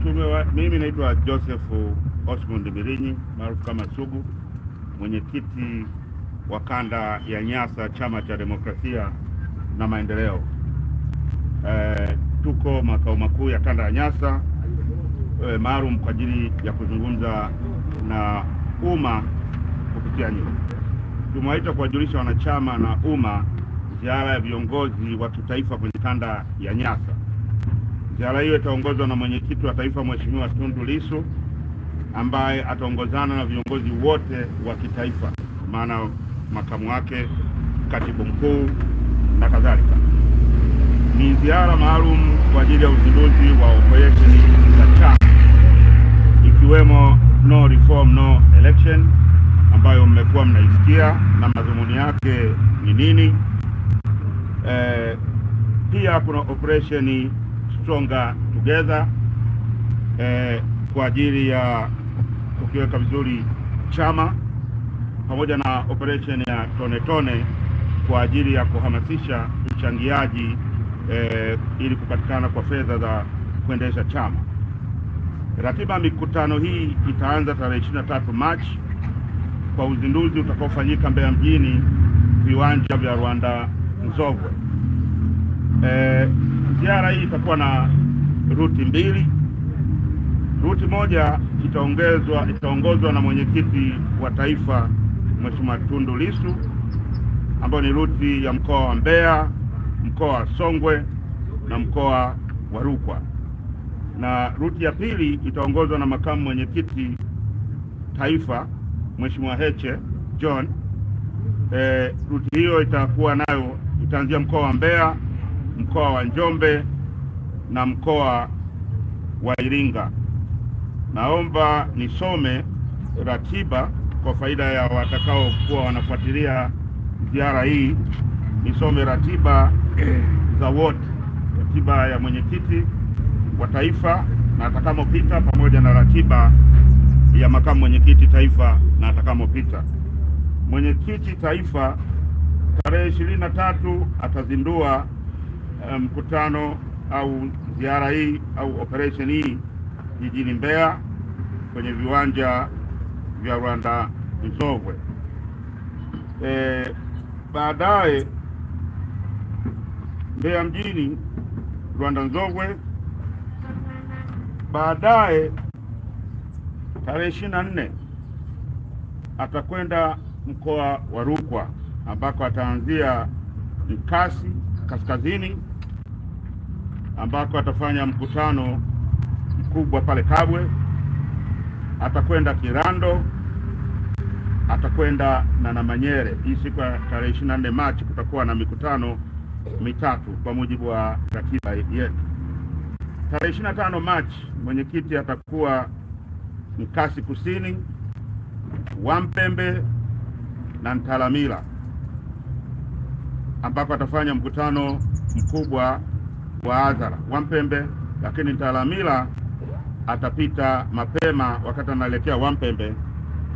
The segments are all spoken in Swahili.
Mimi naitwa Joseph Osmond Birinyi maarufu kama Sugu, mwenyekiti wa kanda ya Nyasa, Chama cha Demokrasia na Maendeleo. Tuko makao makuu ya kanda ya Nyasa maalum kwa ajili ya kuzungumza na umma kupitia nyinyi. Tumewaita kuwajulisha wanachama na umma ziara ya viongozi wa kitaifa kwenye kanda ya Nyasa. Ziara hiyo itaongozwa na mwenyekiti wa taifa Mheshimiwa Tundu Lissu, ambaye ataongozana na viongozi wote wa kitaifa, maana makamu wake, katibu mkuu na kadhalika. Ni ziara maalum kwa ajili ya uzinduzi wa operesheni za chama, ikiwemo no reform no election, ambayo mmekuwa mnaisikia na madhumuni yake ni nini. Pia kuna operesheni Stronger Together kwa ajili ya kukiweka vizuri chama, pamoja na operation ya tone tone kwa ajili ya kuhamasisha uchangiaji ili kupatikana kwa fedha za kuendesha chama. Ratiba ya mikutano hii itaanza tarehe 23 Machi kwa uzinduzi utakaofanyika Mbeya mjini, viwanja vya Rwanda Nzovwe. Ziara hii itakuwa na ruti mbili. Ruti moja itaongozwa na mwenyekiti wa taifa Mheshimiwa Tundu Lissu, ambayo ni ruti ya mkoa wa Mbeya, mkoa wa Songwe na mkoa wa Rukwa. Na ruti ya pili itaongozwa na makamu mwenyekiti taifa Mheshimiwa Heche John. Ruti hiyo itaanzia mkoa wa Mbeya, mkoa wa Njombe na mkoa wa Iringa. Naomba nisome ratiba kwa faida ya watakao kuwa wanafuatilia ziara hii. Nisome ratiba za wote, ratiba ya mwenyekiti wa taifa na atakamopita, pamoja na ratiba ya makamu mwenyekiti taifa na atakamopita. Mwenyekiti taifa tarehe 23 atazindua mkutano au ziara hii au operation hii jijini Mbeya kwenye viwanja vya Rwanda Nzovwe. Baadaye Mbeya mjini, Rwanda Nzovwe. Baadaye tarehe 24 atakwenda mkoa wa Rukwa, ambako ataanzia Nkasi kaskazini, ambako atafanya mkutano mkubwa pale Kabwe. Atakwenda Kirando, atakwenda na Namanyere. Hii siku ya tarehe 24 Machi kutakuwa na mikutano mitatu kwa mujibu wa ratiba yetu. Tarehe 25 Machi mwenyekiti atakuwa Nkasi kusini, Wampembe na Ntalamila, ambako atafanya mkutano mkubwa wa hadhara Wampembe, lakini Ntalamila atapita mapema wakati anaelekea Wampembe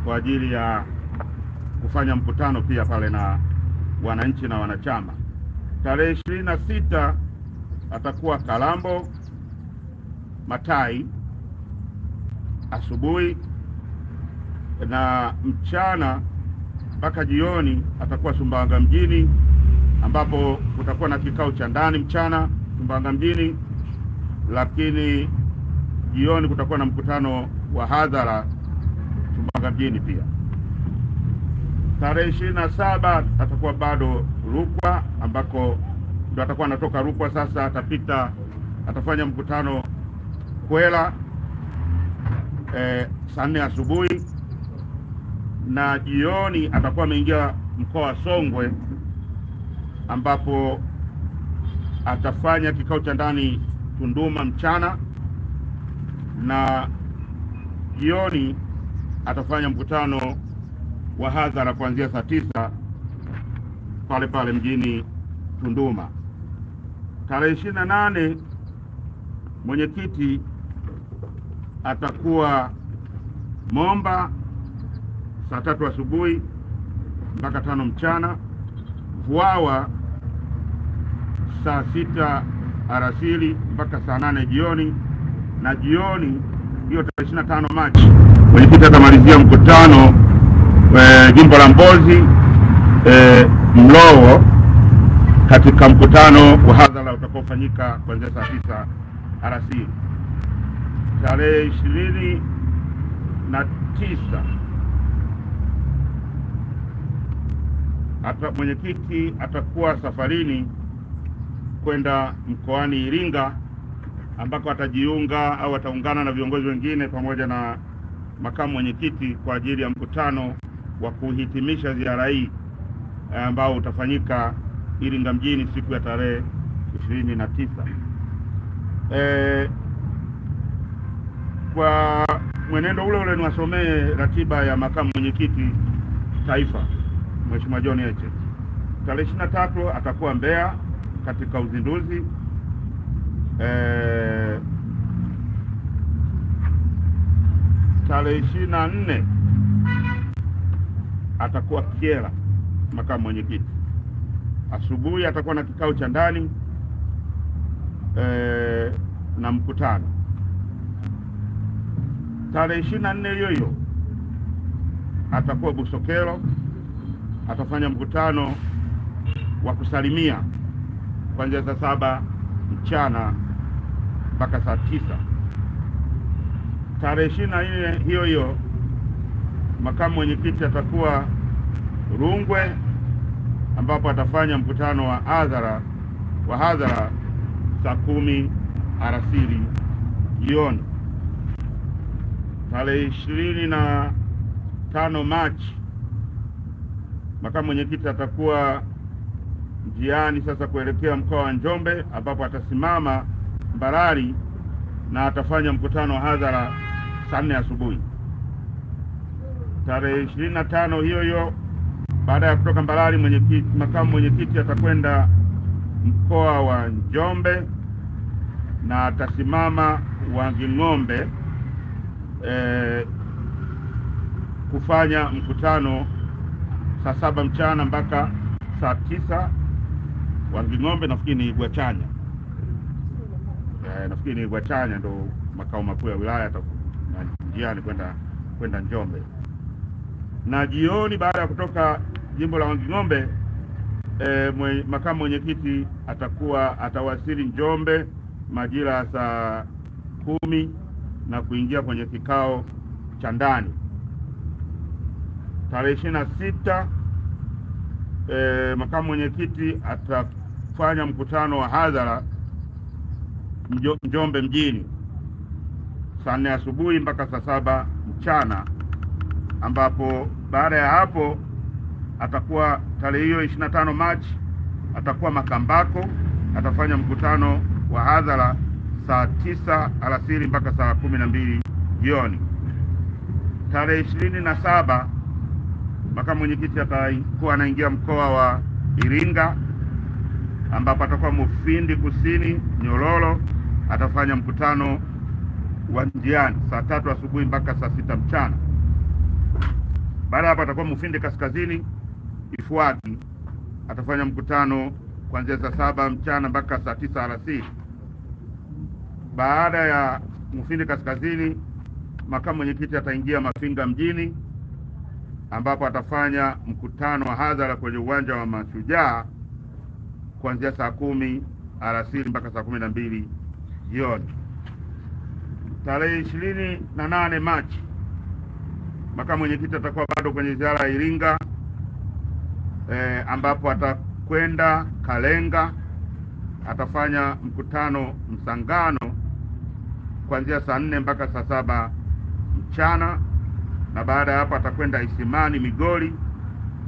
kwa ajili ya kufanya mkutano pia pale na wananchi na wanachama. Tarehe 26 atakuwa Kalambo Matai asubuhi, na mchana mpaka jioni atakuwa Sumbawanga mjini, ambapo kutakuwa na kikao cha ndani mchana Sumbawanga mjini, lakini jioni kutakuwa na mkutano wa hadhara Sumbawanga mjini pia. Tarehe 27 atakuwa bado Rukwa, ambako ndo atakuwa anatoka Rukwa sasa atafanya mkutano Kwela saa 4 asubuhi, na jioni atakuwa ameingia mkoa wa Songwe, ambapo atafanya kikao cha ndani Tunduma mchana, na jioni atafanya mkutano wa hadhara kuanzia saa 9 pale pale mjini Tunduma. Tarehe 28 mwenyekiti atakuwa Momba saa 3 asubuhi mpaka 5 mchana, Vwawa saa 6 alasiri mpaka saa 8 jioni, na jioni hiyo tarehe 25 Machi mwenyekiti atamalizia mkutano jimbo la Mbozi Mlowo katika mkutano wa hadhara utakaofanyika kuanzia saa 9 alasiri. Tarehe 29 mwenyekiti atakuwa safarini kwenda mkoani Iringa ambako atajiunga au ataungana na viongozi wengine pamoja na makamu mwenyekiti kwa ajili ya mkutano wa kuhitimisha ziara hii ambao utafanyika Iringa mjini siku ya tarehe 29. Kwa mwenendo ule niwasomee ratiba ya makamu mwenyekiti taifa Mheshimiwa John Heche. Tarehe 23 atakuwa Mbeya katika uzinduzi. Tarehe 24 atakuwa Kyela makamu mwenyekiti. Asubuhi atakuwa na kikao cha ndani na mkutano. Tarehe 24 hiyo atakuwa Busokelo, atafanya mkutano wa kusalimia kuanzia saa 7 mchana mpaka saa 9. Tarehe 24 hiyo makamu mwenyekiti atakuwa Rungwe ambapo atafanya mkutano wa hadhara saa 10 alasiri jioni. Tarehe 25 Machi makamu mwenyekiti atakuwa njiani sasa kuelekea mkoa wa Njombe ambapo atasimama Mbarali na atafanya mkutano wa hadhara saa 4 asubuhi. Tarehe 25 hiyo baada ya kutoka Mbarali makamu mwenyekiti atakwenda mkoa wa Njombe na atasimama Wanging'ombe kufanya mkutano saa 7 mchana mpaka saa 9. Wanging'ombe nafikiri ni Gwachanya. Nafikiri ni Gwachanya ndo makao makuu ya wilaya, na njiani kwenda Njombe. Na jioni baada ya kutoka jimbo la Wanging'ombe makamu mwenyekiti atawasili Njombe majira ya saa 10 na kuingia kwenye kikao cha ndani. Tarehe 26 makamu mwenyekiti atafanya mkutano wa hadhara Njombe mjini saa 4 asubuhi mpaka saa 7 mchana, ambapo baada ya hapo atakuwa tarehe hiyo 25 Machi atakuwa Makambako, atafanya mkutano wa hadhara saa 9 alasiri mpaka saa 12 jioni. Tarehe 27 makamu mwenyekiti atakuwa anaingia mkoa wa Iringa ambapo atakuwa Mufindi Kusini Nyololo, atafanya mkutano wa njiani saa 3 asubuhi mpaka saa 6 mchana. Baada hapo atakuwa Mufindi Kaskazini Ifwati, atafanya mkutano kuanzia saa 7 mchana mpaka saa 9 alasiri. Baada ya Mufindi Kaskazini makamu mwenyekiti ataingia Mafinga mjini ambapo atafanya mkutano wa hadhara kwenye uwanja wa Mashujaa kuanzia saa 10 alasiri mpaka saa 12 jioni. Tarehe 28 Machi makamu mwenyekiti atakuwa bado kwenye ziara ya Iringa ambapo atakwenda Kalenga, atafanya mkutano Msangano kuanzia saa 4 mpaka saa 7 mchana, na baada ya hapo atakwenda Isimani Migori,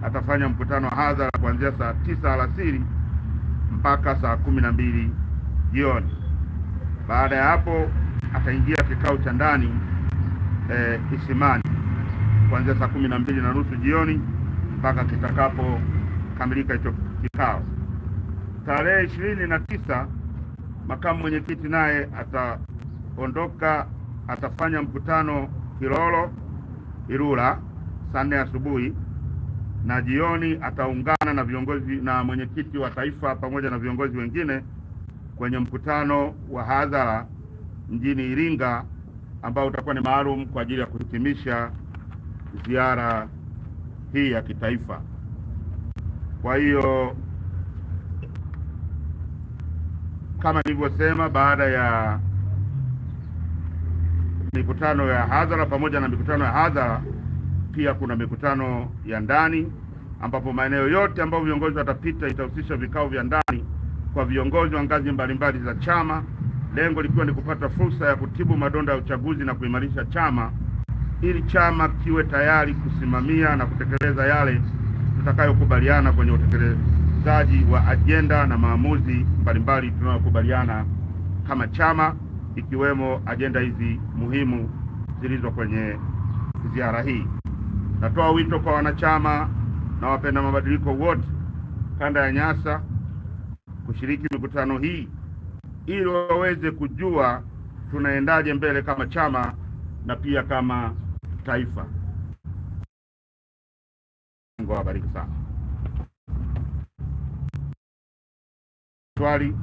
atafanya mkutano wa hadhara kuanzia saa 9 alasiri mpaka saa 12 jioni. Baada ya hapo ataingia kikao cha ndani Isimani kuanzia saa 12:30 jioni mpaka kitakapo kamilika hicho kikao. Tarehe 29 makamu mwenyekiti naye ataondoka, atafanya mkutano Kilolo Ilula saa 4 asubuhi, na jioni ataungana na viongozi na mwenyekiti wa taifa pamoja na viongozi wengine kwenye mkutano wa hadhara mjini Iringa, ambao utakuwa ni maalum kwa ajili ya kuhitimisha ziara hii ya kitaifa. Kwa hiyo kama nilivyosema, baada ya mikutano ya hadhara pamoja na mikutano ya hadhara, pia kuna mikutano ya ndani, ambapo maeneo yote ambayo viongozi watapita itahusisha vikao vya ndani kwa viongozi wa ngazi mbalimbali za chama, lengo likiwa ni kupata fursa ya kutibu madonda ya uchaguzi na kuimarisha chama ili chama kiwe tayari kusimamia na kutekeleza yale tutakayokubaliana kwenye utekelezaji wa ajenda na maamuzi mbalimbali tunayokubaliana kama chama, ikiwemo ajenda hizi muhimu zilizo kwenye ziara hii. Natoa wito kwa wanachama na wapenda mabadiliko wote kanda ya Nyasa kushiriki mikutano hii ili waweze kujua tunaendaje mbele kama chama na pia kama taifa. Mungu awabariki sana. Swali.